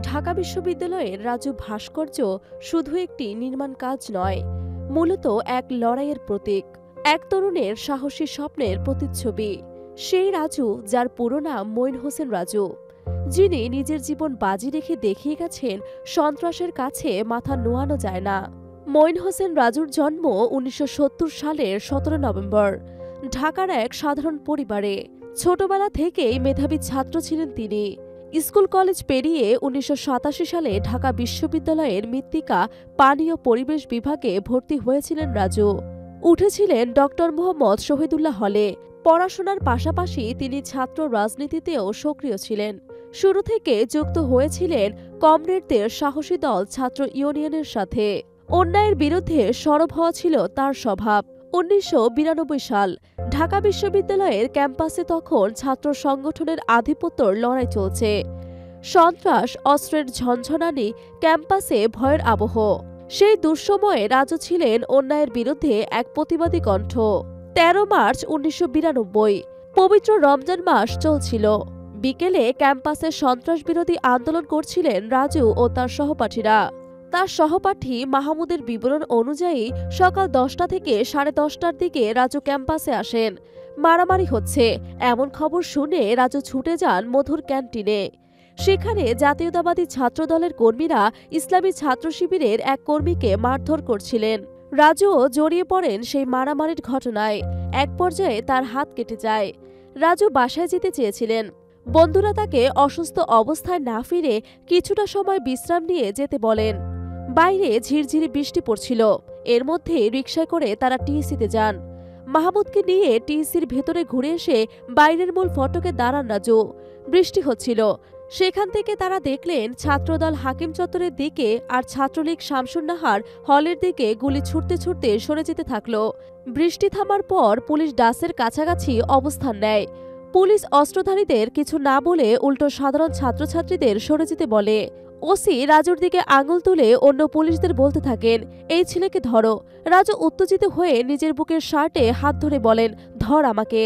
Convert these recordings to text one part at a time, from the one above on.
ঢাকা বিশ্ববিদ্যালয়ের রাজু ভাস্কর্য শুধু একটি নির্মাণ কাজ নয়, মূলত এক লড়াইয়ের প্রতীক, এক তরুণের সাহসী স্বপ্নের প্রতিচ্ছবি। সেই রাজু যার পুরো নাম মঈন হোসেন রাজু, যিনি নিজের জীবন বাজি রেখে দেখিয়ে গেছেন সন্ত্রাসের কাছে মাথা নোয়ানো যায় না। মঈন হোসেন রাজুর জন্ম ১৯৭০ সালের ১৭ নভেম্বর ঢাকার এক সাধারণ পরিবারে। ছোটবেলা থেকেই মেধাবী ছাত্র ছিলেন তিনি। স্কুল কলেজ পেরিয়ে ১৯৮৭ সালে ঢাকা বিশ্ববিদ্যালয়ের মৃত্তিকা পানি ও পরিবেশ বিভাগে ভর্তি হয়েছিলেন রাজু। উঠেছিলেন ডক্টর মোহাম্মদ শহীদুল্লাহ হলে। পড়াশোনার পাশাপাশি তিনি ছাত্র রাজনীতিতেও সক্রিয় ছিলেন। শুরু থেকে যুক্ত হয়েছিলেন কমরেডদের সাহসী দল ছাত্র ইউনিয়নের সাথে। অন্যায়ের বিরুদ্ধে সরব হওয়া ছিল তার স্বভাব। ১৯৯২ সাল ঢাকা বিশ্ববিদ্যালয়ের ক্যাম্পাসে তখন ছাত্র সংগঠনের আধিপত্যর লড়াই চলছে। সন্ত্রাস, অস্ত্রের ঝনঝনানি, ক্যাম্পাসে ভয়ের আবহ। সেই দুঃসময়ে রাজু ছিলেন অন্যায়ের বিরুদ্ধে এক প্রতিবাদী কণ্ঠ। ১৩ মার্চ ১৯৯২ পবিত্র রমজান মাস চলছিল। বিকেলে ক্যাম্পাসে সন্ত্রাস বিরোধী আন্দোলন করছিলেন রাজু ও তার সহপাঠীরা। তার সহপাঠী মাহমুদের বিবরণ অনুযায়ী সকাল ১০টা থেকে ১০:৩০টার দিকে রাজু ক্যাম্পাসে আসেন। মারামারি হচ্ছে এমন খবর শুনে রাজু ছুটে যান মধুর ক্যান্টিনে। সেখানে জাতীয়তাবাদী ছাত্রদলের কর্মীরা ইসলামী ছাত্র শিবিরের এক কর্মীকে মারধর করছিলেন। রাজুও জড়িয়ে পড়েন সেই মারামারির ঘটনায়। এক পর্যায়ে তার হাত কেটে যায়। রাজু বাসায় যেতে চেয়েছিলেন। বন্ধুরা তাকে অসুস্থ অবস্থায় না ফিরে কিছুটা সময় বিশ্রাম নিয়ে যেতে বলেন। বাইরে ঝিরঝিরি বৃষ্টি পড়ছিল। এর মধ্যে রিকশায় করে তারা টিএসসিতে যান। মাহমুদকে নিয়ে টিএসসির ভেতরে ঘুরে এসে বাইরের মূল ফটকে দাঁড়ান রাজু। বৃষ্টি হচ্ছিল। সেখান থেকে তারা দেখলেন ছাত্রদল হাকিম চত্বরের দিকে আর ছাত্রলীগ শামসুন্নাহার হলের দিকে গুলি ছুটতে ছুটতে সরে যেতে থাকল। বৃষ্টি থামার পর পুলিশ ডাসের কাছাকাছি অবস্থান নেয়। পুলিশ অস্ত্রধারীদের কিছু না বলে উল্টো সাধারণ ছাত্রছাত্রীদের সরে যেতে বলে। ওসি রাজুর দিকে আঙুল তুলে অন্য পুলিশদের বলতে থাকেন, এই ছেলেকে ধরো। রাজু উত্তেজিত হয়ে নিজের বুকের শার্টে হাত ধরে বলেন, ধর আমাকে।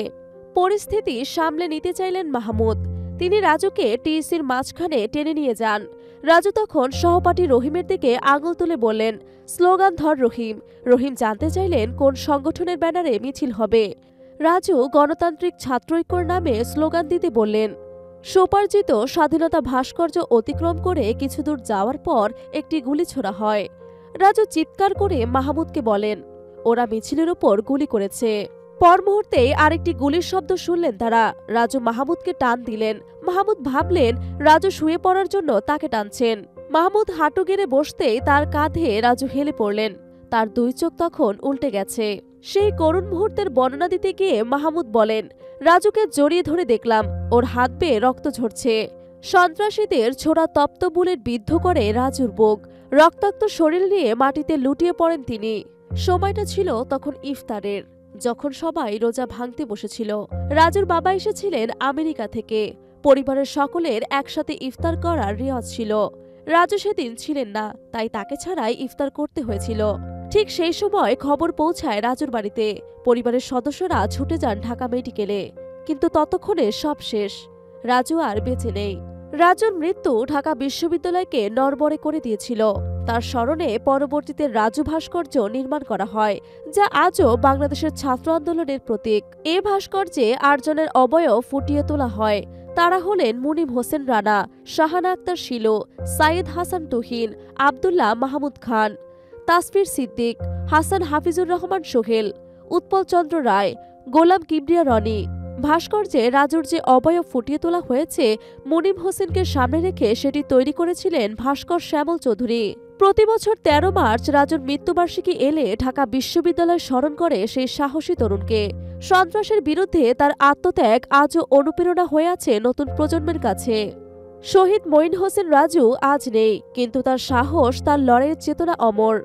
পরিস্থিতি সামলে নিতে চাইলেন মাহমুদ। তিনি রাজুকে টিএসসির মাঝখানে টেনে নিয়ে যান। রাজু তখন সহপাঠী রহিমের দিকে আঙুল তুলে বললেন, স্লোগান ধর রহিম। রহিম জানতে চাইলেন কোন সংগঠনের ব্যানারে মিছিল হবে। রাজু গণতান্ত্রিক ছাত্রৈক্যর নামে স্লোগান দিতে বললেন। স্বোপার্জিত স্বাধীনতা ভাস্কর্য অতিক্রম করে কিছু দূর যাওয়ার পর একটি গুলি ছোড়া হয়। রাজু চিৎকার করে মাহমুদকে বলেন, ওরা মিছিলের উপর গুলি করেছে। পর মুহূর্তে আরেকটি গুলির শব্দ শুনলেন তারা। রাজু মাহমুদকে টান দিলেন। মাহমুদ ভাবলেন রাজু শুয়ে পড়ার জন্য তাকে টানছেন। মাহমুদ হাঁটু গেড়ে বসতেই তার কাঁধে রাজু হেলে পড়লেন। তার দুই চোখ তখন উল্টে গেছে। সেই করুণ মুহূর্তের বর্ণনা দিতে গিয়ে মাহমুদ বলেন, রাজুকে জড়িয়ে ধরে দেখলাম ওর হাত বেয়ে রক্ত ঝরছে। সন্ত্রাসীদের ছোড়া তপ্ত বুলেট বিদ্ধ করে রাজুর বুক। রক্তাক্ত শরীর নিয়ে মাটিতে লুটিয়ে পড়েন তিনি। সময়টা ছিল তখন ইফতারের, যখন সবাই রোজা ভাঙতে বসেছিল। রাজুর বাবা এসেছিলেন আমেরিকা থেকে। পরিবারের সকলের একসাথে ইফতার করার রেওয়াজ ছিল। রাজু সেদিন ছিলেন না, তাই তাকে ছাড়াই ইফতার করতে হয়েছিল। ঠিক সেই সময় খবর পৌঁছায় রাজুর বাড়িতে। পরিবারের সদস্যরা ছুটে যান ঢাকা মেডিকেলে। কিন্তু ততক্ষণে সব শেষ। রাজু আর বেঁচে নেই। রাজুর মৃত্যু ঢাকা বিশ্ববিদ্যালয়কে নড়বড়ে করে দিয়েছিল। তার স্মরণে পরবর্তীতে রাজু ভাস্কর্য নির্মাণ করা হয়, যা আজও বাংলাদেশের ছাত্র আন্দোলনের প্রতীক। এ ভাস্কর্যে ৮ জনের অবয়ব ফুটিয়ে তোলা হয়। তারা হলেন মুনিম হোসেন রানা, শাহানা আক্তার শিলু, সাইয়েদ হাসান তুহিন, আবদুল্লাহ মাহমুদ খান, তাসফির সিদ্দিক, হাসান হাফিজুর রহমান সোহেল, উৎপল চন্দ্র রায়, গোলাম কিবরিয়া রনি। ভাস্কর্যে রাজুর যে অবয়ব ফুটিয়ে তোলা হয়েছে, মুনিম হোসেনকে সামনে রেখে সেটি তৈরি করেছিলেন ভাস্কর শ্যামল চৌধুরী। প্রতি বছর ১৩ মার্চ রাজুর মৃত্যুবার্ষিকী এলে ঢাকা বিশ্ববিদ্যালয় স্মরণ করে সেই সাহসী তরুণকে। সন্ত্রাসের বিরুদ্ধে তার আত্মত্যাগ আজও অনুপ্রেরণা হয়ে আছে নতুন প্রজন্মের কাছে। শহীদ মঈন হোসেন রাজু আজ নেই, কিন্তু তার সাহস, তার লড়াইয়ের চেতনা অমর।